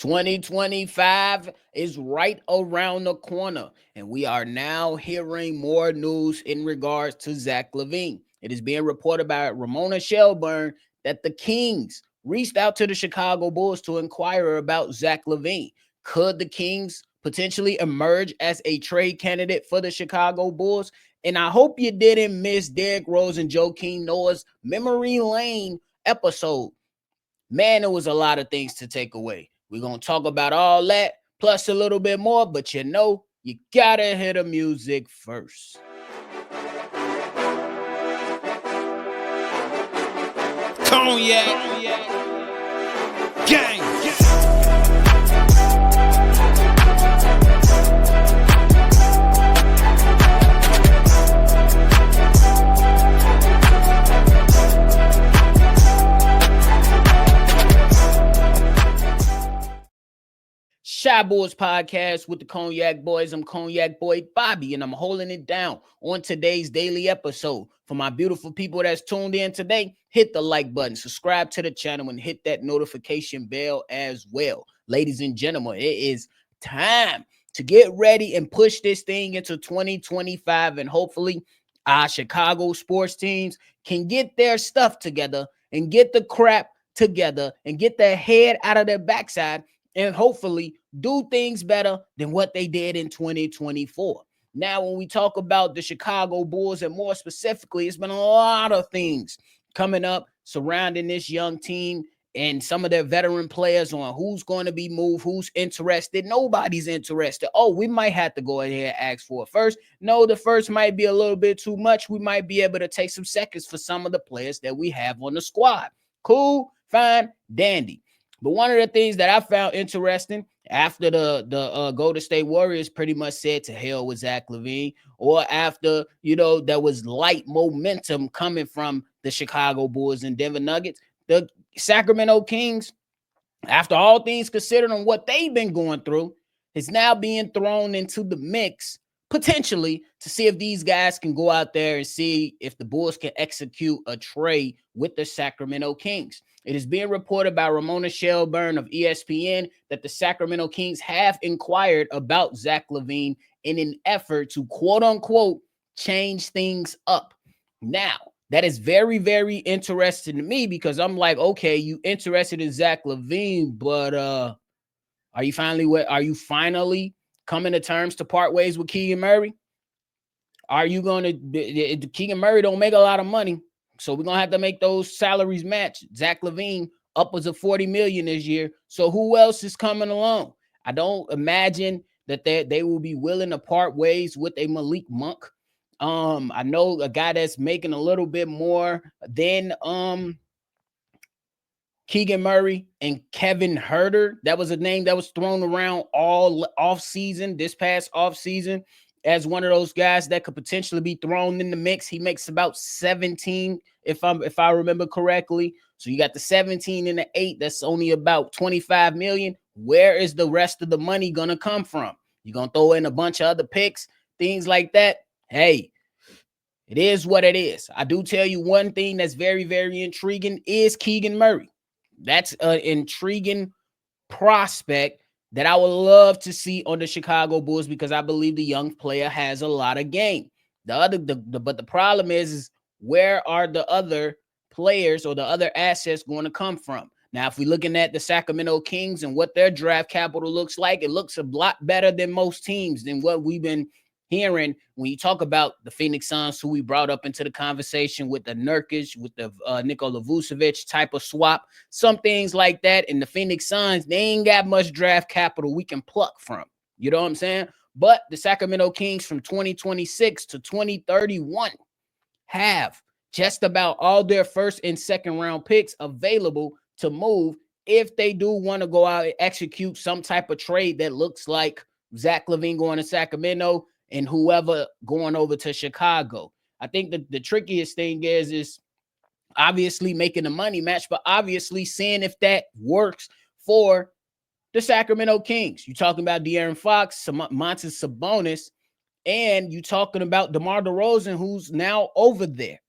2025 is right around the corner, and we are now hearing more news in regards to Zach LaVine. It is being reported by Ramona Shelburne that the Kings reached out to the Chicago Bulls to inquire about Zach LaVine. Could the Kings potentially emerge as a trade candidate for the Chicago Bulls? And I hope you didn't miss Derrick Rose and Joakim Noah's Memory Lane episode. Man, it was a lot of things to take away. We're going to talk about all that, plus a little bit more, but you got to hear the music first. Cognac, gang. Shy Boys Podcast with the Cognac Boys. I'm Cognac Boy Bobby, and I'm holding it down on today's daily episode. For my beautiful people that's tuned in today, hit the like button, subscribe to the channel, and hit that notification bell as well. Ladies and gentlemen, it is time to get ready and push this thing into 2025, and hopefully our Chicago sports teams can get their stuff together and get the crap together and get their head out of their backside and hopefully do things better than what they did in 2024. Now, when we talk about the Chicago Bulls, and more specifically, it's been a lot of things coming up surrounding this young team and some of their veteran players on who's going to be moved, who's interested. Nobody's interested. Oh, we might have to go ahead and ask for a first. No, the first might be a little bit too much. We might be able to take some seconds for some of the players that we have on the squad. Cool, fine, dandy. But one of the things that I found interesting after the Golden State Warriors pretty much said to hell with Zach LaVine, or after, there was light momentum coming from the Chicago Bulls and Denver Nuggets, the Sacramento Kings, after all things considered and what they've been going through, is now being thrown into the mix potentially to see if these guys can go out there and see if the Bulls can execute a trade with the Sacramento Kings. It is being reported by Ramona Shelburne of ESPN that the Sacramento Kings have inquired about Zach LaVine in an effort to, quote unquote, change things up. Now, that is very, very interesting to me because I'm like, okay, you interested in Zach LaVine, but are you finally coming to terms to part ways with Keegan Murray? Are you going to – Keegan Murray don't make a lot of money, so we're going to have to make those salaries match. Zach LaVine upwards of $40 million this year. So who else is coming along? I don't imagine that they will be willing to part ways with a Malik Monk. I know a guy that's making a little bit more than Keegan Murray and Kevin Huerter. That was a name that was thrown around all offseason, this past offseason, as one of those guys that could potentially be thrown in the mix. He makes about 17, if I remember correctly. So you got the 17 and the 8. That's only about 25 million. Where is the rest of the money going to come from? You're going to throw in a bunch of other picks, things like that. Hey, it is what it is. I do tell you one thing that's very, very intriguing is Keegan Murray. That's an intriguing prospect that I would love to see on the Chicago Bulls because I believe the young player has a lot of game. But the problem is where are the other players or the other assets going to come from? Now, if we're looking at the Sacramento Kings and what their draft capital looks like, it looks a lot better than most teams than what we've been hearing when you talk about the Phoenix Suns, who we brought up into the conversation with the Nurkic, with the Nikola Vucevic type of swap, some things like that. And the Phoenix Suns, they ain't got much draft capital we can pluck from. You know what I'm saying? But the Sacramento Kings from 2026 to 2031 have just about all their first and second round picks available to move if they do want to go out and execute some type of trade that looks like Zach LaVine going to Sacramento and whoever going over to Chicago. I think the trickiest thing is obviously making the money match, but obviously seeing if that works for the Sacramento Kings. You're talking about DeAaron Fox, Montes Sabonis, and you're talking about DeMar DeRozan, who's now over there.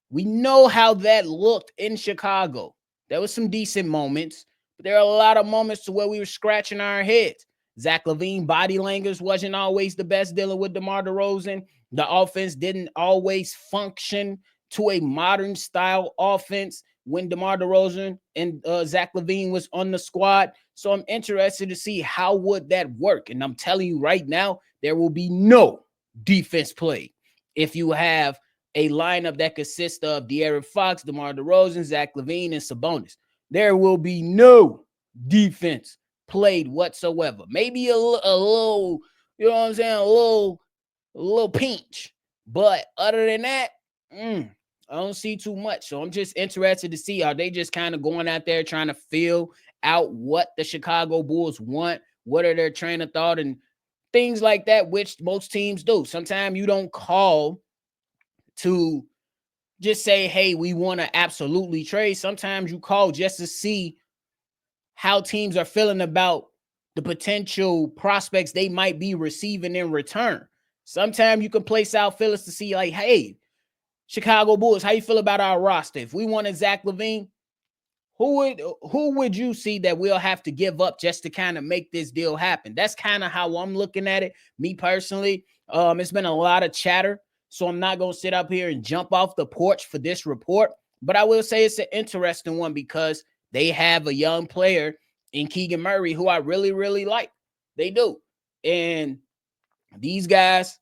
We know how that looked in Chicago. There was some decent moments, But there are a lot of moments to where we were scratching our heads. Zach LaVine body language wasn't always the best dealing with DeMar DeRozan. The offense didn't always function to a modern style offense when DeMar DeRozan and Zach LaVine was on the squad. So I'm interested to see how would that work. And I'm telling you right now, there will be no defense play if you have a lineup that consists of De'Aaron Fox, DeMar DeRozan, Zach LaVine, and Sabonis. There will be no defense played whatsoever. Maybe a little, you know what I'm saying, a little pinch. But other than that, I don't see too much. So I'm just interested to see, are they just kind of going out there trying to feel out what the Chicago Bulls want? What are their train of thought and things like that, which most teams do. Sometimes you don't call to just say, hey, we want to absolutely trade. Sometimes you call just to see how teams are feeling about the potential prospects they might be receiving in return. Sometimes you can place out feelers to see, like, hey, Chicago Bulls, how you feel about our roster? If we wanted Zach LaVine, who would you see that we'll have to give up just to kind of make this deal happen? That's kind of how I'm looking at it. Me personally, it's been a lot of chatter, so I'm not going to sit up here and jump off the porch for this report. But I will say it's an interesting one because they have a young player in Keegan Murray who I really, really like. They do. And these guys,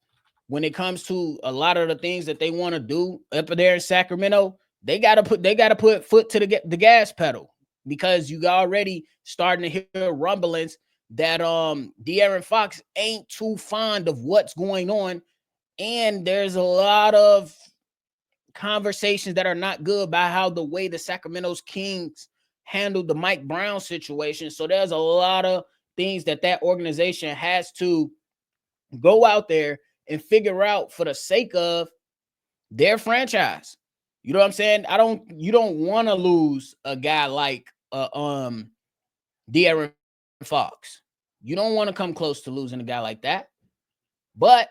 when it comes to a lot of the things that they want to do up there in Sacramento, they gotta put foot to the gas pedal, because you already starting to hear rumblings that De'Aaron Fox ain't too fond of what's going on, and there's a lot of conversations that are not good by how the way the Sacramento Kings handled the Mike Brown situation. So there's a lot of things that organization has to go out there and figure out for the sake of their franchise. You know what I'm saying? You don't want to lose a guy like De'Aaron Fox. You don't want to come close to losing a guy like that. But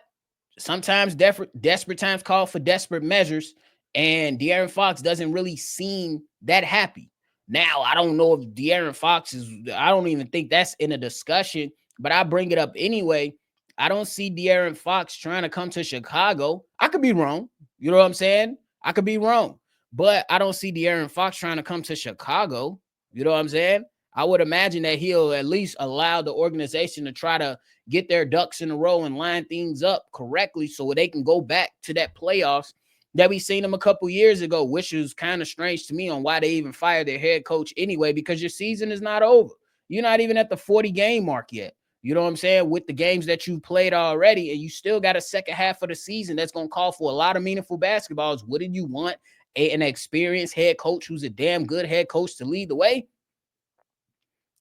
sometimes desperate times call for desperate measures, and De'Aaron Fox doesn't really seem that happy. Now, I don't know if De'Aaron Fox I don't even think that's in a discussion, but I bring it up anyway. I don't see De'Aaron Fox trying to come to Chicago. I could be wrong. You know what I'm saying? I could be wrong. But I don't see De'Aaron Fox trying to come to Chicago. You know what I'm saying? I would imagine that he'll at least allow the organization to try to get their ducks in a row and line things up correctly so they can go back to that playoffs that we seen them a couple years ago, which is kind of strange to me on why they even fired their head coach anyway, because your season is not over. You're not even at the 40-game mark yet. You know what I'm saying? With the games that you played already, and you still got a second half of the season that's going to call for a lot of meaningful basketballs. Wouldn't you want an experienced head coach who's a damn good head coach to lead the way?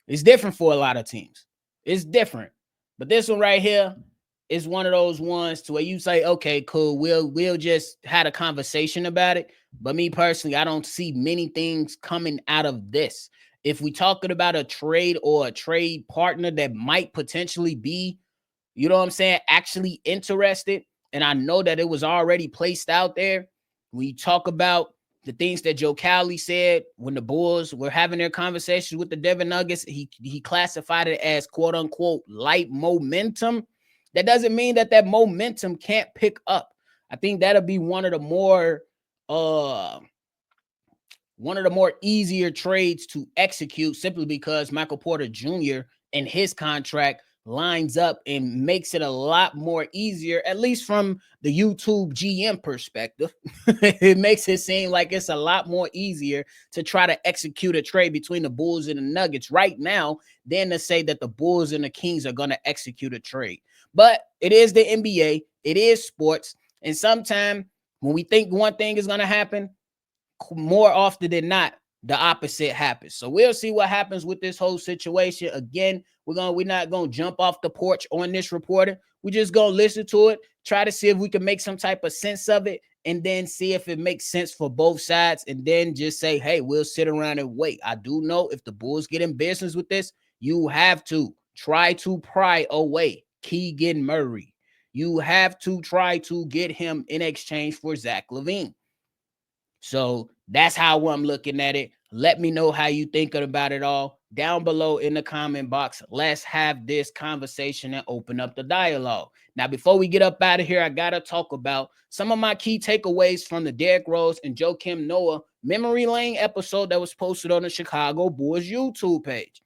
It's different for a lot of teams. It's different. But this one right here is one of those ones to where you say, okay, cool, we'll just had a conversation about it. But me personally, I don't see many things coming out of this. If we talking about a trade or a trade partner that might potentially be, you know what I'm saying, actually interested, and I know that it was already placed out there, we talk about the things that Joe Cowley said when the Bulls were having their conversations with the Denver Nuggets. He classified it as quote unquote light momentum. That doesn't mean that momentum can't pick up. I think that'll be one of the more easier trades to execute, simply because Michael Porter Jr. and his contract lines up and makes it a lot more easier, at least from the YouTube GM perspective. It makes it seem like it's a lot more easier to try to execute a trade between the Bulls and the Nuggets right now than to say that the Bulls and the Kings are going to execute a trade. But it is the NBA, it is sports, and sometimes when we think one thing is going to happen, more often than not, the opposite happens. So we'll see what happens with this whole situation. Again, we're not gonna jump off the porch on this reporting. We're just gonna listen to it, try to see if we can make some type of sense of it, and then see if it makes sense for both sides, and then just say, hey, we'll sit around and wait. I do know if the Bulls get in business with this, you have to try to pry away Keegan Murray. You have to try to get him in exchange for Zach LaVine. So that's how I'm looking at it. Let me know how you thinking about it all. down below in the comment box. Let's have this conversation and open up the dialogue. Now, before we get up out of here, I got to talk about some of my key takeaways from the Derrick Rose and Joakim Noah Memory Lane episode that was posted on the Chicago Bulls YouTube page.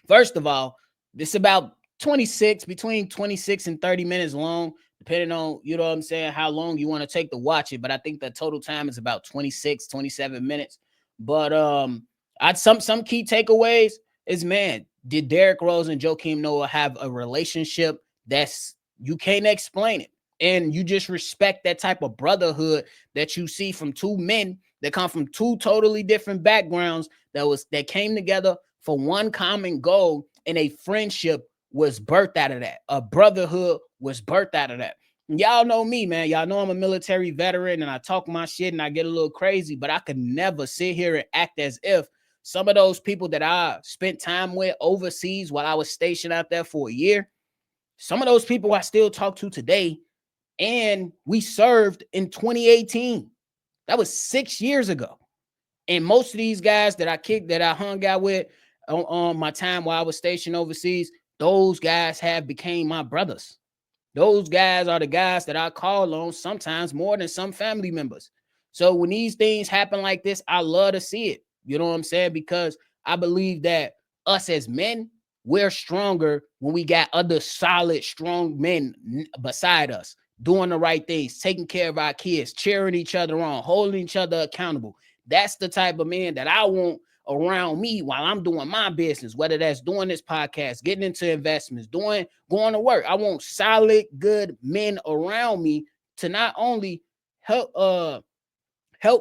First of all, this is about between 26 and 30 minutes long, depending on, you know what I'm saying, how long you want to take to watch it. But I think the total time is about 26, 27 minutes. But some key takeaways is, man, did Derrick Rose and Joakim Noah have a relationship that's, you can't explain it. And you just respect that type of brotherhood that you see from two men that come from two totally different backgrounds that came together for one common goal, and a friendship was birthed out of that. A brotherhood was birthed out of that. And y'all know me, man. Y'all know I'm a military veteran and I talk my shit and I get a little crazy, but I could never sit here and act as if some of those people that I spent time with overseas while I was stationed out there for a year, some of those people I still talk to today, and we served in 2018. That was 6 years ago. And most of these guys that I hung out with on my time while I was stationed overseas, those guys have became my brothers. Those guys are the guys that I call on sometimes more than some family members. So when these things happen like this, I love to see it. You know what I'm saying? Because I believe that us as men, we're stronger when we got other solid, strong men beside us, doing the right things, taking care of our kids, cheering each other on, holding each other accountable. That's the type of man that I want around me while I'm doing my business, whether that's doing this podcast, getting into investments, going to work. I want solid, good men around me to not only help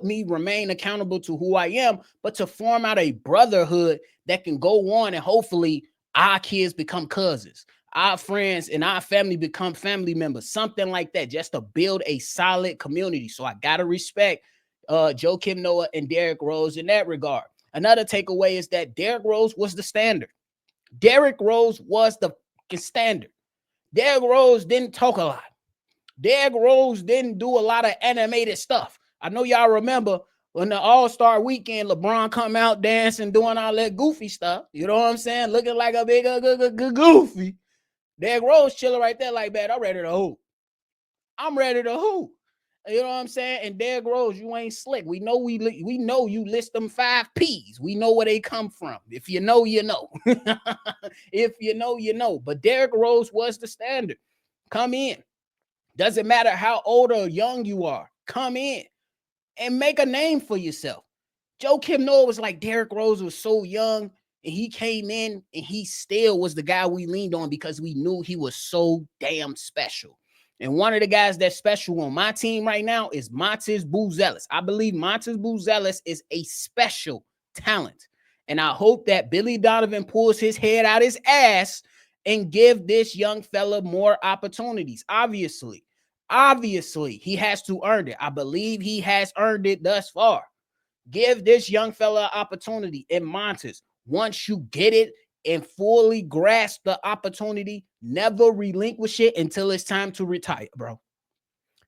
me remain accountable to who I am, but to form out a brotherhood that can go on, and hopefully our kids become cousins, our friends and our family become family members, something like that, just to build a solid community. So I gotta respect Joakim Noah and Derrick Rose in that regard. Another takeaway is that Derrick Rose was the standard. Derrick Rose was the standard. Derrick Rose didn't talk a lot. Derrick Rose didn't do a lot of animated stuff. I know y'all remember when the All-Star weekend, LeBron come out dancing, doing all that goofy stuff. You know what I'm saying? Looking like a big goofy. Derrick Rose chilling right there like, man, I'm ready to hoop. I'm ready to hoop. You know what I'm saying? And Derrick Rose, you ain't slick. We know you list them 5 P's. We know where they come from. If you know, you know. If you know, you know. But Derrick Rose was the standard. Come in. Doesn't matter how old or young you are. Come in and make a name for yourself. Joakim Noah was like, Derrick Rose was so young, and he came in and he still was the guy we leaned on because we knew he was so damn special. And one of the guys that's special on my team right now is Montes Buzelis. I believe Montes Buzelis is a special talent. And I hope that Billy Donovan pulls his head out his ass and give this young fella more opportunities. Obviously, he has to earn it. I believe he has earned it thus far. Give this young fella an opportunity. And Montes, once you get it and fully grasp the opportunity, never relinquish it until it's time to retire, bro.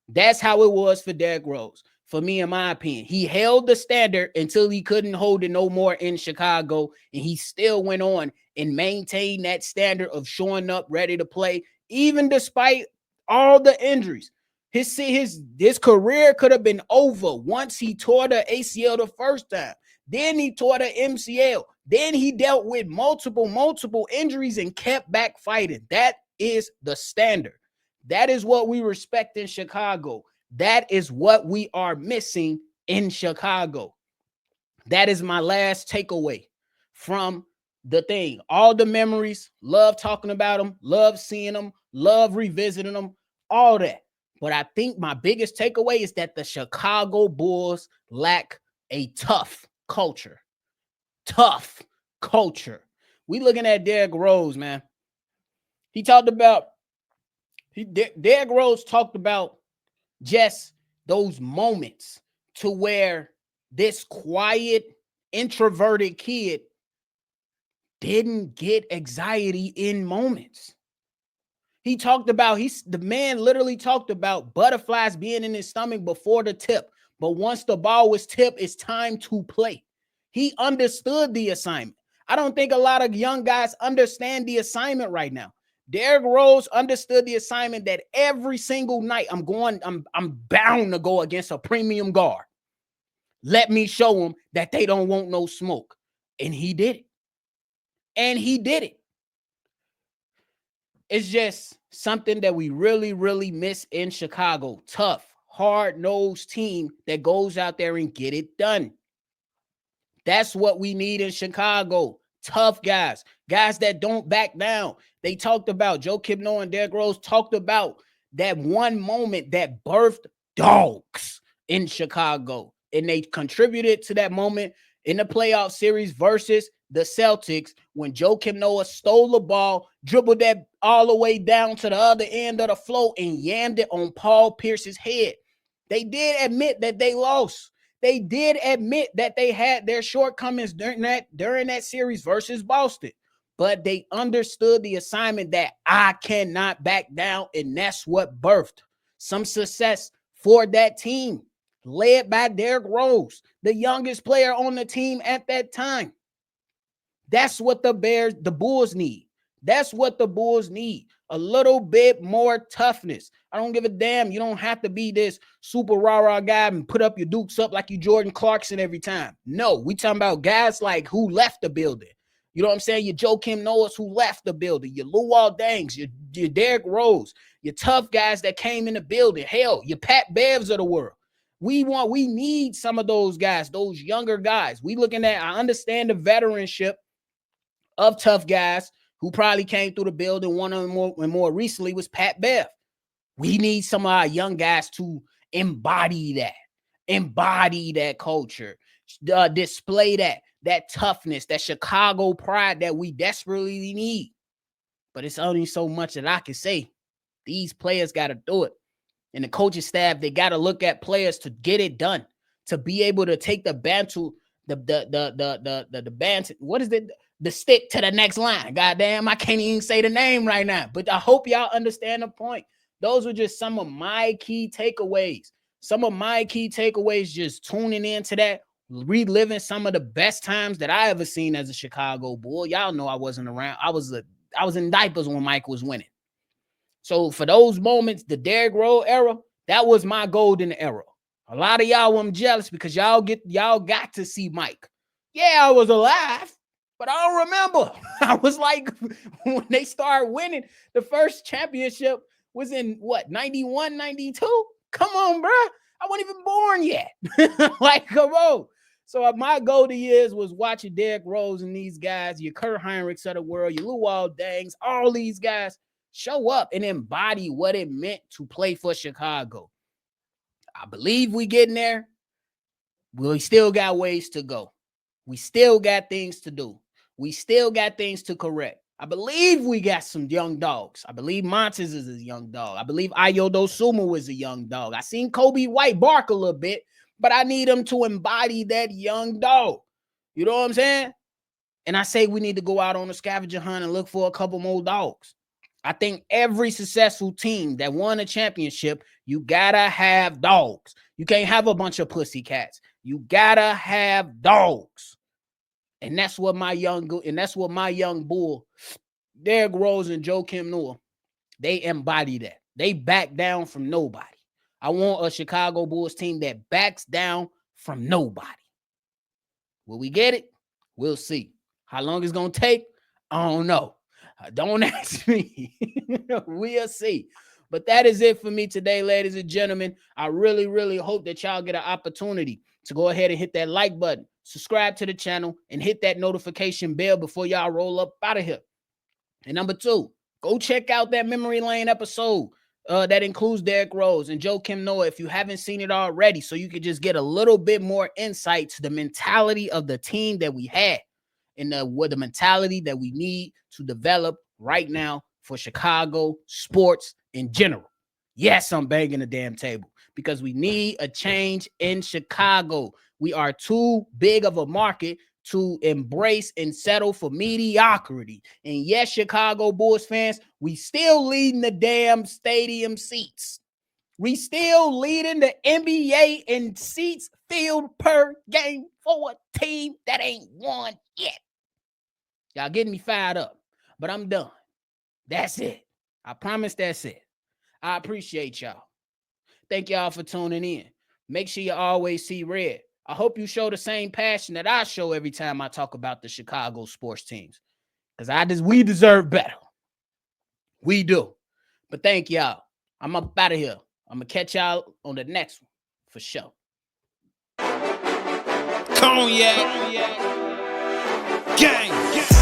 That's how it was for Derrick Rose. For me, in my opinion, he held the standard until he couldn't hold it no more in Chicago, and he still went on and maintained that standard of showing up ready to play, even despite all the injuries. His career could have been over once he tore the ACL the first time. Then he tore the MCL. Then he dealt with multiple injuries and kept back fighting. That is the standard. That is what we respect in Chicago. That is what we are missing in Chicago. That is my last takeaway from the thing. All the memories, love talking about them, love seeing them, love revisiting them, all that. But I think my biggest takeaway is that the Chicago Bulls lack a tough culture. Tough culture. We looking at Derrick Rose, man. Derrick Rose talked about just those moments to where this quiet, introverted kid didn't get anxiety in moments. The man literally talked about butterflies being in his stomach before the tip. But once the ball was tipped, it's time to play. He understood the assignment. I don't think a lot of young guys understand the assignment right now. Derrick Rose understood the assignment that every single night I'm bound to go against a premium guard. Let me show them that they don't want no smoke. And he did it. And he did it. It's just something that we really, really miss in Chicago. Tough, hard-nosed team that goes out there and get it done. That's what we need in Chicago. Tough guys, guys that don't back down. They talked about, Joakim and Derrick Rose talked about that one moment that birthed dogs in Chicago. And they contributed to that moment in the playoff series versus the Celtics when Joakim Noah stole the ball, dribbled that all the way down to the other end of the floor and yammed it on Paul Pierce's head. They did admit that they lost. They did admit that they had their shortcomings during that series versus Boston. But they understood the assignment that I cannot back down, and that's what birthed some success for that team, led by Derrick Rose, the youngest player on the team at that time. That's what the Bulls need. That's what the Bulls need. A little bit more toughness. I don't give a damn. You don't have to be this super rah-rah guy and put up your dukes up like you Jordan Clarkson every time. No, we talking about guys like who left the building. You know what I'm saying? Your Joakim Noahs who left the building. Your Luol Dengs, your Derrick Rose, your tough guys that came in the building. Hell, your Pat Bevs of the world. We need some of those guys, those younger guys. I understand the veteranship of tough guys who probably came through the building. One of them more recently was Pat Bev. We need some of our young guys to embody that culture, display that toughness, that Chicago pride that we desperately need. But it's only so much that I can say. These players got to do it. And the coaching staff, they got to look at players to get it done, to be able to take the bantu, what is it? The stick to the next line. Goddamn, I can't even say the name right now. But I hope y'all understand the point. Those were just some of my key takeaways. Some of my key takeaways, just tuning into that, reliving some of the best times that I ever seen as a Chicago Bull. Y'all know I wasn't around. I was in diapers when Mike was winning. So for those moments, the Derrick Rose era, that was my golden era. A lot of y'all, I'm jealous because y'all got to see Mike. Yeah, I was alive, but I don't remember. I was like, when they started winning, the first championship was in what, 91, 92? Come on, bro. I wasn't even born yet. Like, come on. So my golden years was watching Derrick Rose and these guys, your Kurt Heinrichs of the world, your Luol Dengs, all these guys show up and embody what it meant to play for Chicago. I believe we getting there. We still got ways to go. We still got things to do. We still got things to correct. I believe we got some young dogs. I believe Montes is a young dog. I believe Ayo Dosunmu is a young dog. I seen Kobe White bark a little bit, but I need him to embody that young dog. You know what I'm saying? And I say we need to go out on a scavenger hunt and look for a couple more dogs. I think every successful team that won a championship, you gotta have dogs. You can't have a bunch of pussycats. You gotta have dogs. And that's what my young bull, Derrick Rose and Joakim Noah, they embody that. They back down from nobody. I want a Chicago Bulls team that backs down from nobody. Will we get it? We'll see. How long it's gonna take? I don't know. Don't ask me. We'll see. But that is it for me today, ladies and gentlemen. I really, really hope that y'all get an opportunity to go ahead and hit that like button, subscribe to the channel, and hit that notification bell before y'all roll up out of here. And number 2, go check out that Memory Lane episode that includes Derrick Rose and Joakim Noah if you haven't seen it already, so you could just get a little bit more insight to the mentality of the team that we had and the mentality that we need to develop right now for Chicago sports in general. Yes, I'm banging the damn table because we need a change in Chicago. We are too big of a market to embrace and settle for mediocrity. And yes, Chicago Bulls fans, we still leading the damn stadium seats. We still leading the NBA in seats filled per game for a team that ain't won yet. Y'all getting me fired up, but I'm done. That's it. I promise that's it. I appreciate y'all. Thank y'all for tuning in. Make sure you always see red. I hope you show the same passion that I show every time I talk about the Chicago sports teams. Because we deserve better. We do. But thank y'all. I'm up out of here. I'm going to catch y'all on the next one for sure. Cognac. Gang.